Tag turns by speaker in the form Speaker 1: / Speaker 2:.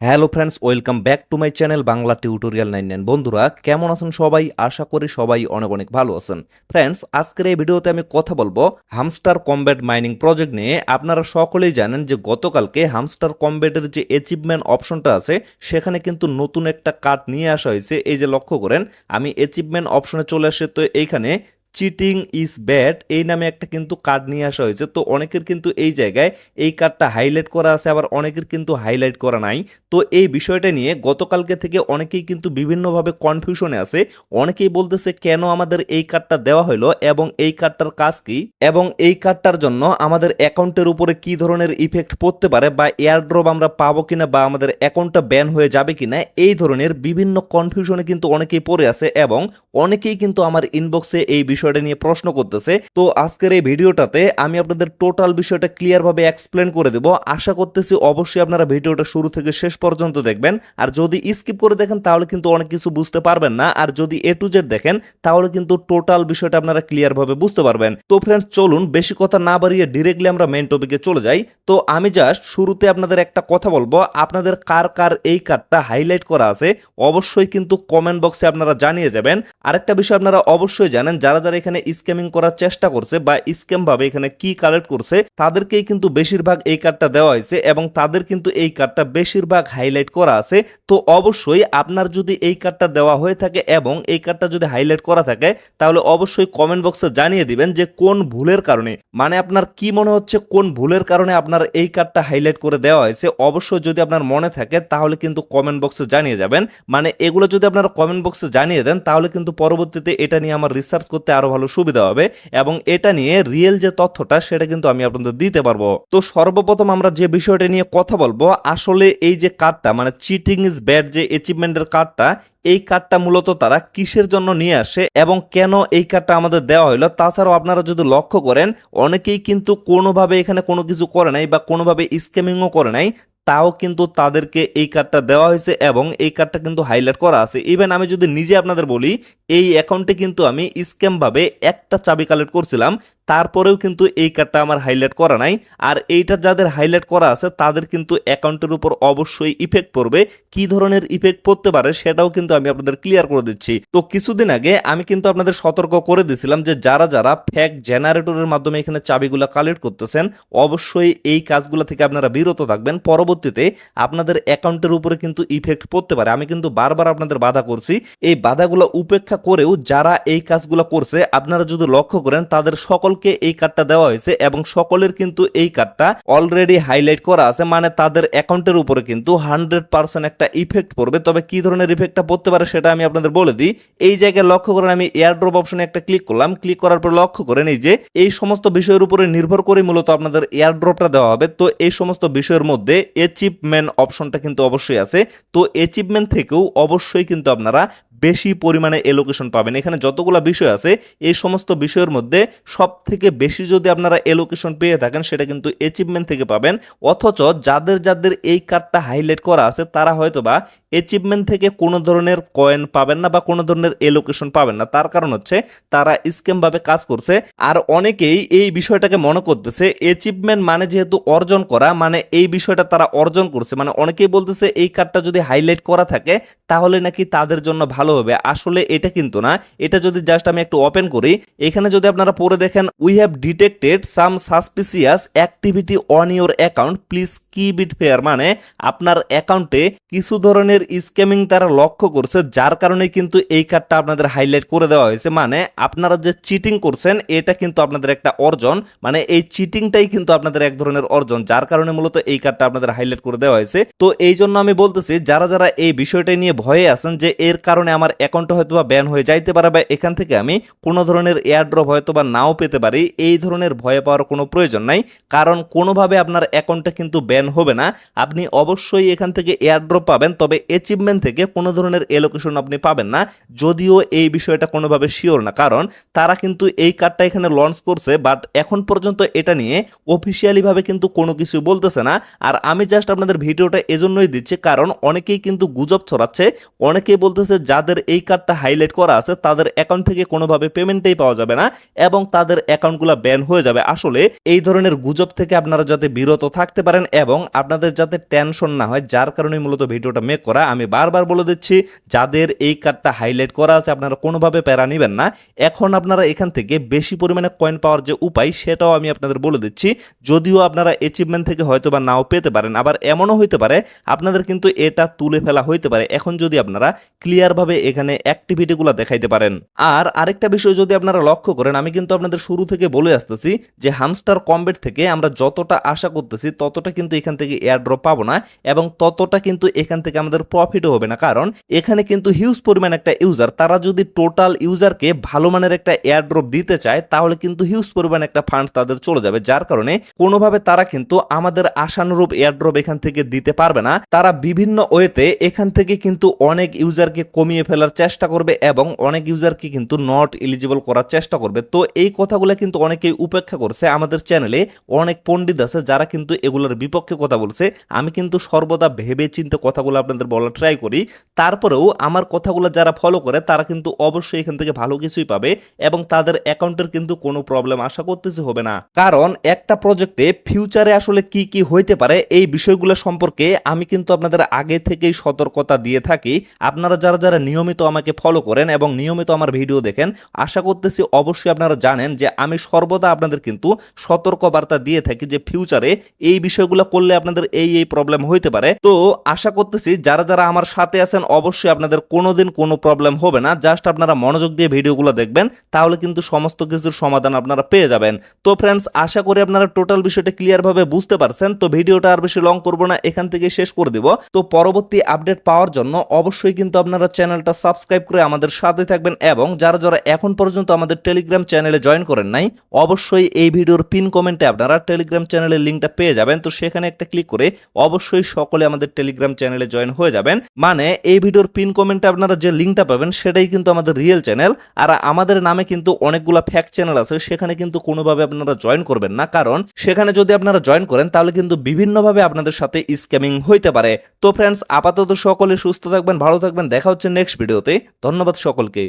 Speaker 1: Hello friends, welcome back to my channel Bangla tutorial 99। বন্ধুরা কেমন আছেন সবাই? আশা করি সবাই অনেক অনেক ভালো আছেন। ফ্রেন্ডস, আজকের এই ভিডিওতে আমি কথা বলবো হামস্টার কমব্যাট মাইনিং প্রজেক্ট নিয়ে। আপনারা সকলেই জানেন যে গতকালকে হামস্টার কমব্যাটের যে অ্যাচিভমেন্ট অপশনটা আছে সেখানে কিন্তু নতুন একটা কার্ড নিয়ে আসা হয়েছে। এই যে লক্ষ্য করেন, আমি অ্যাচিভমেন্ট অপশনে চলে আসে, তো এইখানে চিটিং ইজ ব্যাড এই নামে একটা কিন্তু কার্ড নিয়ে আসা হয়েছে। তো অনেকের কিন্তু এই জায়গায় এই কার্ডটা হাইলাইট করা আছে, আবার অনেকের কিন্তু হাইলাইট করা নাই। তো এই বিষয়টা নিয়ে গতকালকে থেকে অনেকেই কিন্তু বিভিন্নভাবে কনফিউশনে আছে। অনেকেই বলতেছে কেন আমাদের এই কার্ডটা দেওয়া হলো এবং এই কার্ডটার কাজ কি, এবং এই কার্ডটার জন্য আমাদের অ্যাকাউন্টের উপরে কি ধরনের ইফেক্ট পড়তে পারে, বা এয়ারড্রপ আমরা পাবো কিনা, বা আমাদের অ্যাকাউন্টটা ব্যান হয়ে যাবে কিনা, এই ধরনের বিভিন্ন কনফিউশনে কিন্তু অনেকেই পড়ে আছে এবং অনেকেই কিন্তু আমার ইনবক্সে এই বিষয়টা নিয়ে প্রশ্ন করতেছে। তো আজকের এই ভিডিওটাতে আমি আপনাদের টোটাল বিষয়টা ক্লিয়ারভাবে এক্সপ্লেন করে দেব। আশা করতেছি অবশ্যই আপনারা ভিডিওটা শুরু থেকে শেষ পর্যন্ত দেখবেন। আর যদি স্কিপ করে দেখেন তাহলে কিন্তু অনেক কিছু বুঝতে পারবেন না, আর যদি এ টু জেড দেখেন তাহলে কিন্তু টোটাল বিষয়টা আপনারা ক্লিয়ারভাবে বুঝতে পারবেন। তো ফ্রেন্ডস, চলুন বেশি কথা না বাড়িয়ে ডিরেক্টলি আমরা মেইন টপিকে চলে যাই। তো আমি জাস্ট শুরুতে আপনাদের একটা কথা বলবো, আপনাদের কার কার এই কার্ডটা হাইলাইট করা আছে অবশ্যই কিন্তু কমেন্ট বক্সে আপনারা জানিয়ে যাবেন। আরেকটা বিষয় আপনারা অবশ্যই জানেন, যারা যারা এখানে স্ক্যামিং করার চেষ্টা করছে বা স্ক্যাম ভাবে এখানে কি কালেক্ট করছে তাদেরকেই কিন্তু বেশিরভাগ এই কার্ডটা দেওয়া হয়েছে এবং তাদের কিন্তু এই কার্ডটা বেশিরভাগ হাইলাইট করা আছে। তো অবশ্যই আপনার যদি এই কার্ডটা দেওয়া হয়ে থাকে এবং এই কার্ডটা যদি হাইলাইট করা থাকে তাহলে অবশ্যই কমেন্ট বক্সে জানিয়ে দিবেন যে কোন ভুলের কারণে, মানে আপনার কি মনে হচ্ছে কোন ভুলের কারণে আপনার এই কার্ডটা হাইলাইট করে দেওয়া হয়েছে। অবশ্যই যদি আপনার মনে থাকে তাহলে কিন্তু কমেন্ট বক্সে জানিয়ে যাবেন। মানে এগুলো যদি আপনারা কমেন্ট বক্সে জানিয়ে দেন তাহলে কিন্তু পরবর্তীতে এটা নিয়ে আমার রিসার্চ করতে আরো ভালো সুবিধা হবে এবং এটা নিয়ে রিয়েল যে তথ্যটা সেটা কিন্তু আমি আপনাদের দিতে পারবো। তো সর্বপ্রথম আমরা যে বিষয়টা নিয়ে কথা বলবো, আসলে এই যে কার্ডটা মানে চিটিং ইজ ব্যাড যে অ্যাচিভমেন্টের কার্ডটা, এই কার্ডটা মূলত তারা কিসের জন্য নিয়ে আসে এবং কেন এই কার্ডটা আমাদের দেওয়া হলো। তাছাড়াও আপনারা যদি লক্ষ্য করেন অনেকেই কিন্তু কোনোভাবে এখানে কোনো কিছু করে নাই বা কোনোভাবে স্ক্যামিংও করে নাই, তাও কিন্তু তাদেরকে এই কার্ডটা দেওয়া হয়েছে এবং এই কার্ডটা কিন্তু হাইলাইট করা আছে। ইভেন আমি যদি নিজে আপনাদের বলি, এই অ্যাকাউন্টে কিন্তু আমি স্ক্যাম ভাবে একটা চাবি কালেক্ট করছিলাম, তারপরেও কিন্তু এই কার্ডটা আমার হাইলাইট করা নাই। আর এইটা যাদের হাইলাইট করা আছে তাদের কিন্তু অ্যাকাউন্টের উপর অবশ্যই ইফেক্ট পড়বে। কি ধরনের ইফেক্ট পড়তে পারে সেটাও কিন্তু আমি আপনাদের ক্লিয়ার করে দিচ্ছি। তো কিছুদিন আগে আমি কিন্তু আপনাদের সতর্ক করে দিয়েছিলাম যে যারা যারা ফ্যাক জেনারেটরের মাধ্যমে এখানে চাবিগুলো কালেক্ট করতেছেন অবশ্যই এই কাজগুলো থেকে আপনারা বিরত থাকবেন। পরবর্তীতে আপনাদের অ্যাকাউন্টের উপরে কিন্তু ইফেক্ট পড়তে পারে। আমি কিন্তু বারবার আপনাদের বাধা করছি, এই বাধাগুলো উপেক্ষা করেও যারা এই কাজগুলো করছে আপনারা যদি লক্ষ্য করেন তাদের সকলকে এই কার্ডটা দেওয়া হয়েছে এবং সকলের কিন্তু এই কার্ডটা অলরেডি হাইলাইট করা আছে। মানে তাদের অ্যাকাউন্টের উপরে কিন্তু 100% একটা ইফেক্ট পড়বে। তবে কি ধরনের ইফেক্টটা পড়তে পারে সেটা আমি আপনাদের বলে দিই। এই জায়গায় লক্ষ্য করেন আমি এয়ারড্রপ অপশনে একটা ক্লিক করলাম, ক্লিক করার পর লক্ষ্য করেন এই যে এই সমস্ত বিষয়ের উপরে নির্ভর করে মূলত আপনাদের এয়ারড্রপটা দেওয়া হবে। তো এই সমস্ত বিষয়ের মধ্যে অ্যাচিভমেন্ট অপশনটা কিন্তু অবশ্যই আছে। তো অ্যাচিভমেন্ট থেকেও অবশ্যই কিন্তু আপনারা বেশি পরিমাণে এলোকেশন পাবেন। এখানে যতগুলো বিষয় আছে এই সমস্ত বিষয়ের মধ্যে সব থেকে বেশি যদি আপনারা এলোকেশন পেয়ে থাকেন সেটা কিন্তু অ্যাচিভমেন্ট থেকে পাবেন। অথচ যাদের যাদের এই কার্ডটা হাইলাইট করা আছে তারা হয়তোবা অ্যাচিভমেন্ট থেকে কোনো ধরনের কয়েন পাবেন না বা কোনো ধরনের এলোকেশন পাবেন না। তার কারণ হচ্ছে তারা স্ক্যাম ভাবে কাজ করছে। আর অনেকেই এই বিষয়টাকে মনে করতেছে অ্যাচিভমেন্ট মানে যেহেতু অর্জন করা, মানে এই বিষয়টা তারা অর্জন করছে, মানে অনেকেই বলতেছে এই কার্ডটা যদি হাইলাইট করা থাকে তাহলে নাকি তাদের জন্য ভালো হবে। আসলে এটা কিন্তু না। এটা যদি জাস্ট আমি একটু ওপেন করি, এখানে যদি আপনারা পড়ে দেখেন, we have detected some suspicious activity on your account, please keep it fair. মানে আপনার অ্যাকাউন্টে কিছু ধরনের স্ক্যামিং তারা লক্ষ্য করছে, যার কারণে কিন্তু এই কার্ডটা আপনাদের হাইলাইট করে দেওয়া হয়েছে। মানে আপনারা যে চিটিং করছেন এটা কিন্তু আপনাদের একটা অর্জন, মানে এই চিটিংটাই কিন্তু আপনাদের এক ধরনের অর্জন, যার কারণে মূলত এই কার্ডটা আপনাদের হাইলাইট করে দেওয়া হয়েছে। তো এই জন্য আমি বলতেছি যারা যারা এই বিষয়টা নিয়ে ভয়ে আছেন যে এর কারণে আমার অ্যাকাউন্টে হয়তোবা ব্যান হয়ে যাইতে পারে বা এখান থেকে আমি কোনো ধরনের এয়ারড্রপ হয়তোবা নাও পেতে পারি, এই ধরনের ভয়ে পাওয়ার কোনো প্রয়োজন নাই। কারণ কোনোভাবে আপনার অ্যাকাউন্টটা কিন্তু ব্যান হবে না। আপনি অবশ্যই এখান থেকে এয়ারড্রপ পাবেন, তবে অ্যাচিভমেন্ট থেকে কোনো ধরনের এলোকেশন আপনি পাবেন না। যদিও এই বিষয়টা কোনোভাবে শিওর না, কারণ তারা কিন্তু এই কার্ডটা এখানে লঞ্চ করছে বাট এখন পর্যন্ত এটা নিয়ে অফিসিয়ালি ভাবে কিন্তু কোনো কিছু বলতেছে না। আর আমি জাস্ট আপনাদের ভিডিওটা এজন্যই দিচ্ছি কারণ অনেকেই কিন্তু গুজব ছড়াচ্ছে। অনেকেই বলতেছে যাদের যাদের এই কার্ডটা হাইলাইট করা আছে তাদের অ্যাকাউন্ট থেকে কোনোভাবে পেমেন্টই পাওয়া যাবে না এবং তাদের অ্যাকাউন্টগুলো ব্যান হয়ে যাবে। আসলে এই ধরনের গুজব থেকে আপনারা যাতে বিরত থাকতে পারেন এবং আপনাদের যাতে টেনশন না হয়, যার কারণে মূলত ভিডিওটা মেক করা। আমি বারবার বলে দিচ্ছি, যাদের এই কার্ডটা হাইলাইট করা আছে আপনারা কোনোভাবে প্যারা নেবেন না। এখন আপনারা এখান থেকে বেশি পরিমাণে কয়েন পাওয়ার যে উপায় সেটাও আমি আপনাদের বলে দিচ্ছি। যদিও আপনারা অ্যাচিভমেন্ট থেকে হয়তো বা নাও পেতে পারেন, আবার এমনও হইতে পারে আপনাদের কিন্তু এটা তুলে ফেলা হইতে পারে এখন যদি আপনারা ক্লিয়ারভাবে এখানে অ্যাক্টিভিটিগুলো দেখাইতে পারেন। আর আরেকটা বিষয় যদি আপনারা লক্ষ্য করেন, আমি কিন্তু আপনাদের শুরু থেকে বলে আসতেছি যে হামস্টার কমব্যাট থেকে আমরা যতটা আশা করতেছি ততটা কিন্তু এখান থেকে এয়ারড্রপ পাবো না এবং ততটা কিন্তু এখান থেকে আমাদের প্রফিটও হবে না। কারণ এখানে কিন্তু হিউজ পরিমাণ একটা ইউজার, তারা যদি টোটাল ইউজারকে ভালো মানের একটা এয়ারড্রপ দিতে চায় তাহলে কিন্তু হিউজ পরিমাণ একটা ফান্ড তাদের চলে যাবে, যার কারণে কোনোভাবে তারা কিন্তু আমাদের আশানুরূপ এয়ারড্রপ এখান থেকে দিতে পারবে না। তারা বিভিন্ন ওয়েতে এখান থেকে কিন্তু অনেক ইউজারকে কমিয়ে ফেলার চেষ্টা করবে এবং অনেক ইউজারকে কিন্তু নট এলিজিবল করার চেষ্টা করবে। তো এই কথাগুলো কিন্তু অনেকেই উপেক্ষা করছে। আমাদের চ্যানেলে অনেক পণ্ডিত আছে যারা কিন্তু এগুলোর বিপক্ষে কথা বলছে। আমি কিন্তু সর্বদা ভেবে চিন্তে কথাগুলো আপনাদের বলার ট্রাই করি। তারপরেও আমার কথাগুলো যারা ফলো করে তারা কিন্তু অবশ্যই এখান থেকে ভালো কিছুই পাবে এবং তাদের অ্যাকাউন্টের কিন্তু কোনো প্রবলেম আশা করতেছে হবে না। কারণ একটা প্রজেক্টে ফিউচারে আসলে কি কি হইতে পারে এই বিষয়গুলো সম্পর্কে আমি কিন্তু আপনাদের আগে থেকেই সতর্কতা দিয়ে থাকি। আপনারা যারা যারা নিয়মিত আমাকে ফলো করেন এবং নিয়মিত আমার ভিডিও দেখেন, আশা করতেছি অবশ্যই আপনারা জানেন যে আমি সর্বদা আপনাদের কিন্তু সতর্ক বার্তা দিয়ে থাকি যে ফিউচারে এই বিষয়গুলো করলে আপনাদের এই প্রবলেম হইতে পারে। তো আশা করতেছি যারা যারা আমার সাথে আছেন অবশ্যই আপনাদের কোনোদিন কোনো প্রবলেম হবে না। জাস্ট আপনারা মনোযোগ দিয়ে ভিডিওগুলো দেখবেন, তাহলে কিন্তু সমস্ত কিছুর সমাধান আপনারা পেয়ে যাবেন। তো ফ্রেন্ডস, আশা করি আপনারা টোটাল বিষয়টা ক্লিয়ারভাবে বুঝতে পারছেন। তো ভিডিওটা আর বেশি লং করব না, এখান থেকে শেষ করে দিব। তো পরবর্তী আপডেট পাওয়ার জন্য অবশ্যই কিন্তু আপনারা চ্যানেলটা সাবস্ক্রাইব করে আমাদের সাথে থাকবেন এবং যারা যারা এখন পর্যন্ত আমাদের টেলিগ্রাম চ্যানেলে জয়েন করেন নাই, অবশ্যই এই ভিডিওর পিন কমেন্টে আপনারা টেলিগ্রাম চ্যানেলের লিঙ্কটা পেয়ে যাবেন। তো সেখানে একটা ক্লিক করে অবশ্যই সকলে আমাদের টেলিগ্রাম চ্যানেলে জয়েন হয়ে যাবেন। মানে এই ভিডিওর পিন কমেন্টে আপনারা যে লিঙ্কটা পাবেন সেটাই কিন্তু আমাদের রিয়েল চ্যানেল। আর আমাদের নামে কিন্তু অনেকগুলো ফ্যাক চ্যানেল আছে, সেখানে কিন্তু কোনোভাবে আপনারা জয়েন করবেন না। কারণ সেখানে যদি আপনারা জয়েন করেন তাহলে কিন্তু বিভিন্নভাবে আপনাদের সাথে স্ক্যামিং হইতে পারে। তো ফ্রেন্ডস, আপাতত সকলে সুস্থ থাকবেন, ভালো থাকবেন। দেখা হচ্ছে নেক্সট ভিডিওতে। ধন্যবাদ সকলকে।